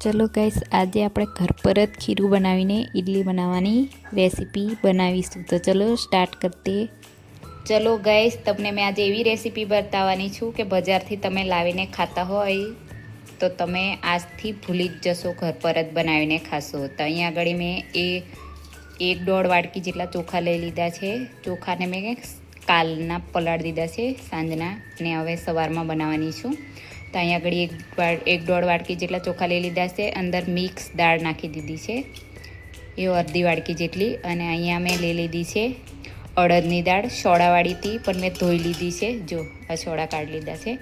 चलो गाइस आज આપણે घर पर જ ખીરું બનાવીને ઇડલી બનાવવાની રેસીપી બનાવીશું। તો ચલો સ્ટાર્ટ કરते। ચલો ગાइस તમને મેં આજે એવી રેસીપી બતાવવાની છું કે બજારથી તમે લાવીને ખાતા હોય તો તમે આજથી ભૂલી જ જશો ઘર પર જ બનાવીને ખાશો। તો અહીંયા આગળ મેં એક દોઢ વાટકી જેટલા ચોખા લઈ લીધા છે। ચોખાને મેં કાલના પલાળી દીધા છે સાંજના, અને હવે સવારમાં બનાવવાની છું। તો અહીંયા આગળ એક દોઢ વાટકી જેટલા ચોખા લઈ લીધા છે। અંદર મિક્સ દાળ નાખી દીધી છે, એ અડધી વાટકી જેટલી। અને અહીંયા મેં લઈ લીધી છે અડદની દાળ, સોડાવાળી હતી પણ મેં ધોઈ લીધી છે। જો આ સોડા કાઢી લીધા છે।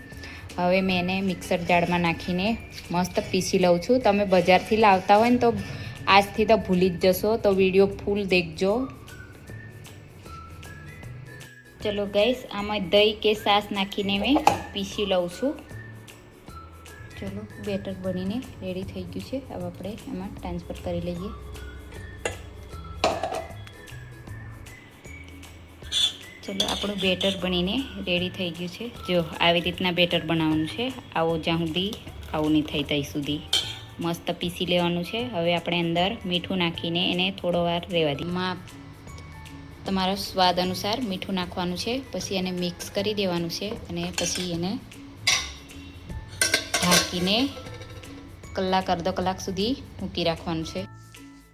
હવે મેં એને મિક્સર જારમાં નાખીને મસ્ત પીસી લઉં છું। તમે બજારથી લાવતા હોય ને તો આજથી તો ભૂલી જ જશો, તો વિડીયો ફૂલ દેખજો। ચલો ગાઈસ આમાં દહીં કે છાશ નાખીને મેં પીસી લઉં છું। ચલો બેટર બનીને રેડી થઈ ગયું છે। હવે આપણે એમાં ટ્રાન્સફર કરી લઈએ। ચલો આપણું બેટર બનીને રેડી થઈ ગયું છે। જો આવી રીતના બેટર બનાવવાનું છે, આવું જ્યાં સુધી આવું નહીં થાય ત્યાં સુધી મસ્ત પીસી લેવાનું છે। હવે આપણે અંદર મીઠું નાખીને એને થોડો વાર રહેવા દઈએ। તમારા સ્વાદ અનુસાર મીઠું નાખવાનું છે, પછી એને મિક્સ કરી દેવાનું છે, અને પછી એને ઢાંકીને કલાક અડધો કલાક સુધી મૂકી રાખવાનું છે।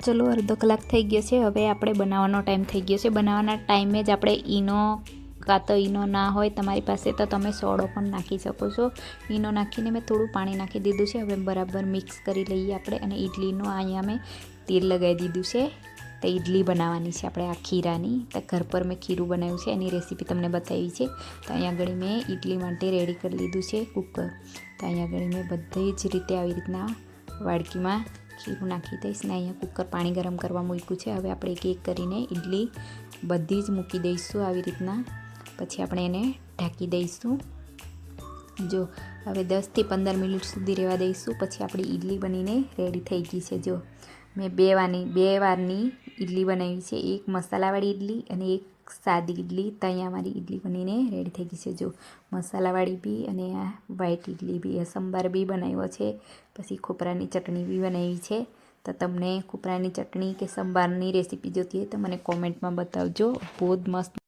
ચલો અડધો કલાક થઈ ગયો છે। હવે આપણે બનાવવાનો ટાઈમ થઈ ગયો છે। બનાવવાના ટાઈમે જ આપણે ઈનો કાં તો ઈનો ના હોય તમારી પાસે તો તમે સોડો પણ નાખી શકો છો। ઈનો નાખીને મેં થોડું પાણી નાખી દીધું છે। હવે બરાબર મિક્સ કરી લઈએ આપણે। અને ઇડલીનો અહીંયા મેં તેલ લગાવી દીધું છે। તો ઇડલી બનાવવાની છે આપણે આ ખીરાની। તો ઘર પર મેં ખીરું બનાવ્યું છે, એની રેસીપી તમને બતાવી છે। તો અહીંયા આગળ મેં ઇડલી માટે રેડી કરી લીધું છે કુકર। તો અહીંયા આગળ મેં બધી જ રીતે આવી રીતના વાડકીમાં ખીરું નાખી દઈશ, ને અહીંયા કુકર પાણી ગરમ કરવા મૂક્યું છે। હવે આપણે એક એક કરીને ઇડલી બધી જ મૂકી દઈશું આવી રીતના, પછી આપણે એને ઢાંકી દઈશું। જો હવે 10 થી 15 મિનિટ સુધી રહેવા દઈશું, પછી આપણી ઇડલી બનીને રેડી થઈ ગઈ છે। જો મેં બે વારની ઇડલી બનાવી છે, એક મસાલાવાળી ઇડલી અને એક સાદી ઇડલી। તો અહીંયા અમારી ઇડલી બનીને રેડી થઈ ગઈ છે। જો મસાલાવાળી બી અને આ વ્હાઈટ ઇડલી બી, સંભાર બી બનાવ્યો છે, પછી ખોપરાની ચટણી બી બનાવી છે। તો તમને ખોપરાની ચટણી કે સંભારની રેસીપી જોતી હોય તો મને કોમેન્ટમાં બતાવજો, બહુ જ મસ્ત